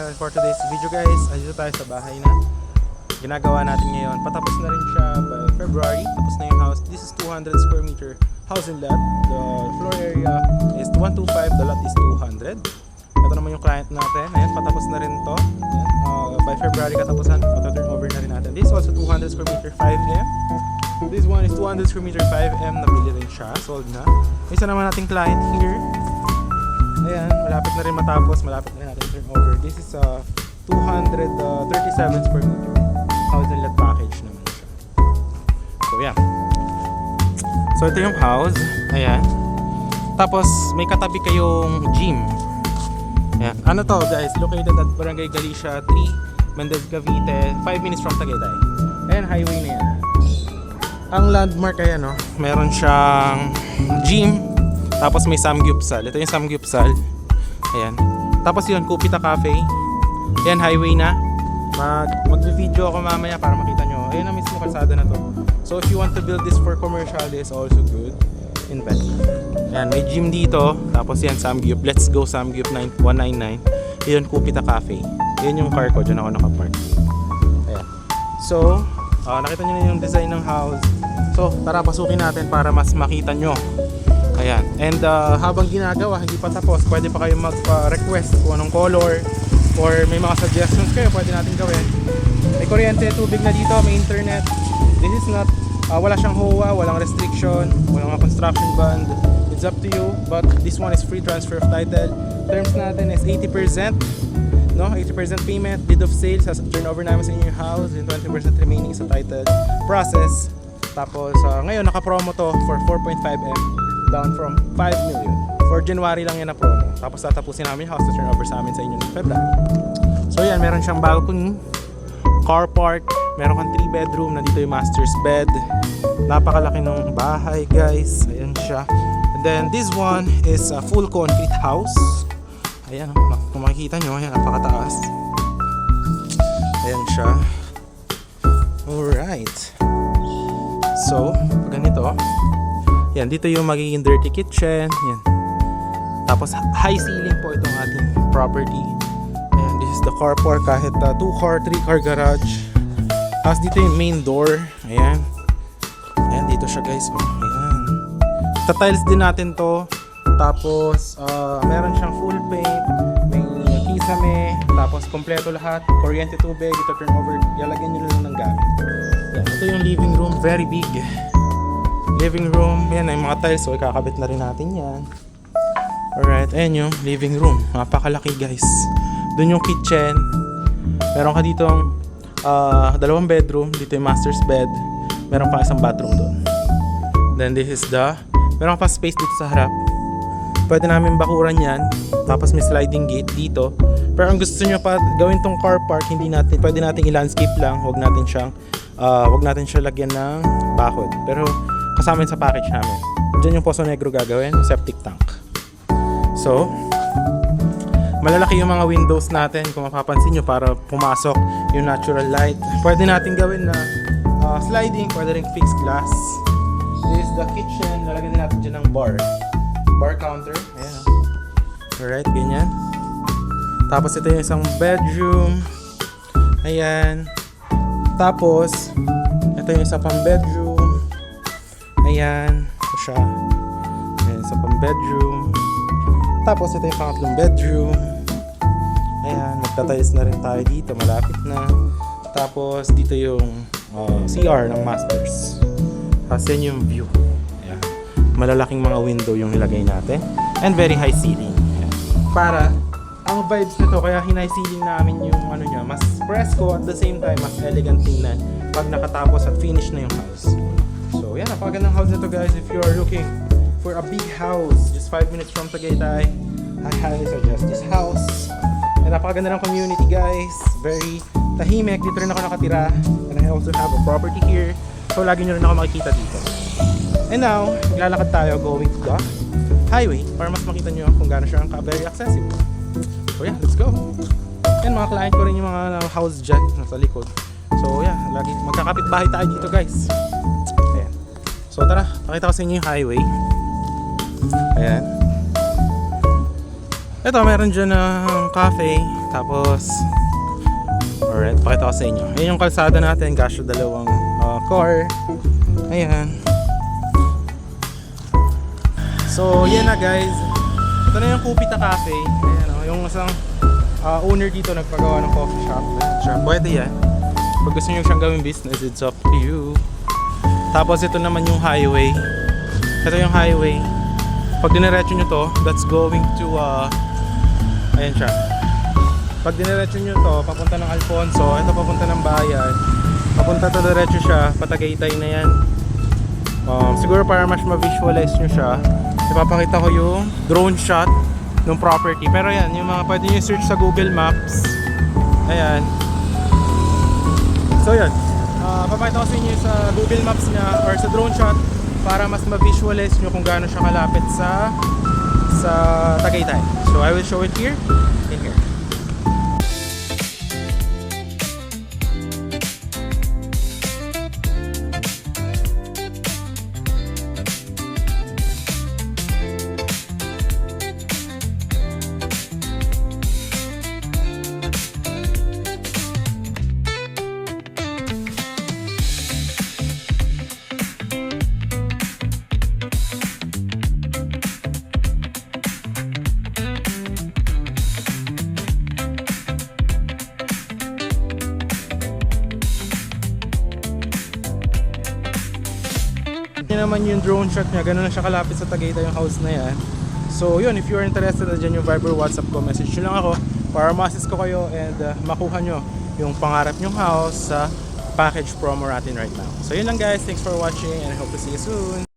For today's video guys, dito tayo sa bahay na ginagawa natin ngayon. Patapos na rin siya by February. Tapos na yung house. This is 200 square meter house and lot. The floor area is 125, the lot is 200. Ito naman yung client natin. Ayan, patapos na rin to. Ayan, by February katapusan, turn over na rin natin. This is also 200 square meter 5M. This one is 200 square meter 5M. Nabili rin siya. Sold na. Isa naman nating client here. Ayan, malapit na rin matapos. Malapit na rin natin turn over. This is a 237 square meter house and lot package naman siya. So yeah. So ito yung house. Ayan. Tapos may katabi kayong gym. Ayan. Ano to guys? Located at Barangay Galicia 3, Mendez, Cavite. 5 minutes from Tagaytay. Ayan, highway na yan. Ang landmark ayan no, meron siyang gym. Tapos may samgyupsal. Ito yung samgyupsal. Ayan. Tapos yun, Kupita Cafe. Ayan, highway na. Mag-video ako mamaya para makita nyo. Ayan na mismo kalsada na to. So if you want to build this for commercial, is also good investment. Ayan, may gym dito. Tapos yan, Samgyup. Let's go Samgyup 199. Ayan, Kupita Cafe. Ayan yung car ko. Diyan ako nakapark. Ayan. So, nakita nyo na yung design ng house. So, tara pasukin natin para mas makita nyo. Ayan. And habang ginagawa, hindi pa tapos, pwede pa kayo mag-request kung anong color or may mga suggestions kayo, pwede natin gawin. May kuryente, tubig na dito, may internet. This is not, wala siyang HOA, walang restriction, walang mga construction bond. It's up to you, but this one is free transfer of title. Terms natin is 80%, no? 80% payment, deed of sale, sa turnover namin sa inyo yung house, and 20% remaining sa title process. Tapos, ngayon, naka-promo to for 4.5M. Down from 5 million. For January lang yan na promo. Tapos tatapusin namin yung house to turn over sa amin sa inyo ng February. So yan, meron siyang balcony, car park, meron kang 3 bedroom, nandito yung master's bed. Napakalaki ng bahay guys. Ayan siya. And then this one is a full concrete house. Ayan, kung makikita nyo, ayan, napakataas. Ayan siya. Alright. So, ganito. Yan, dito yung magiging dirty kitchen. Yan. Tapos high ceiling po itong ating property. Ayan, this is the car park. Kahit 2-car, 3-car garage. Tapos dito yung main door. Ayan. Ayan, dito siya guys. Ayan. Sa-tiles din natin to. Tapos meron siyang full paint. May kisame. Tapos kompleto lahat. Kuryente, tubig. Ito turn over. Yalagyan nyo lang ng gamit. Ayan, ito yung living room. Very big. Living room, yan ay mga tiles, so ikakabit na rin natin yan. Alright, ayan yung living room, napakalaki guys. Doon yung kitchen. Meron ka ditong 2 bedroom, dito yung master's bed. Meron pa isang bathroom doon. Then this is meron pa space dito sa harap. Pwede namin bakuran yan. Tapos may sliding gate dito. Pero ang gusto nyo pa gawin tong car park, pwede natin i-landscape lang. Huwag natin siya lagyan ng bakod. Pero kasama sa package namin. Diyan yung Poso Negro gagawin, septic tank. So, malalaki yung mga windows natin kung mapapansin nyo para pumasok yung natural light. Pwede natin gawin na sliding, pwede rin fixed glass. This is the kitchen, lalagyan din natin dyan ng bar counter. Ayan. Alright, ganyan. Tapos ito yung isang bedroom. Ayan. Tapos, ito yung isa pang bedroom. Ayan, ito siya. Ayan, sa pang bedroom. Tapos ito yung pangatlong bedroom. Ayan, magtatiles na rin tayo dito, malapit na. Tapos dito yung CR ng masters. Tapos yan yung view. Ayan. Malalaking mga window yung nilagay natin. And very high ceiling. Ayan. Para ang vibes nito, kaya hinay ceiling namin yung ano niya, mas fresco at the same time mas elegant tingnan pag nakatapos at finish na yung house. So yan, napakagandang house nito guys. If you are looking for a big house just 5 minutes from Tagaytay, I highly suggest this house. And napakaganda ng community guys. Very tahimik. Dito rin ako nakatira. And I also have a property here. So lagi nyo rin ako makikita dito. And now, maglalakad tayo going to the highway para mas makita nyo kung gaano siya very accessible. So yeah, let's go. And mga client ko rin yung mga house dyan nasa likod. So yeah, lagi magkakapit bahay tayo dito guys. Ayan. So tara, pakita ko sa inyo yung highway. Ayan. Ito, meron dyan ng cafe. Tapos, alright, pakita ko sa inyo. Ayan yung kalsada natin, kasya dalawang car. Ayan. So, yan na guys. Ito na yung Kupita Cafe. Ayan, yung isang owner dito nagpagawa ng coffee shop. Siya, pwede yan. Pag gusto nyo siyang gawing business, it's up to you. Tapos ito naman yung highway. Ito yung highway. Pag diniretso nyo to, that's going to ayan siya. Pag diniretso nyo to, papunta ng Alfonso. Ito papunta ng Bayan. Papunta to diretso siya, Patagaytay na yan. Siguro para mas ma-visualize nyo siya, ipapakita ko yung drone shot ng property. Pero yan, yung mga pwede nyo search sa Google Maps. Ayan. So yan, papakita ko sa inyo sa Google Maps niya or sa drone shot para mas ma-visualize nyo kung gaano siya kalapit sa Tagaytay. So I will show it here and here. Yun naman yung drone shot niya, ganun lang siya kalapit sa Tagaytay yung house na yan. So yun, if you are interested na dyan yung Viber, WhatsApp ko, message nyo lang ako para ma-assist ko kayo and makuha nyo yung pangarap nyong house sa package promo natin right now. So yun lang guys, thanks for watching and I hope to see you soon.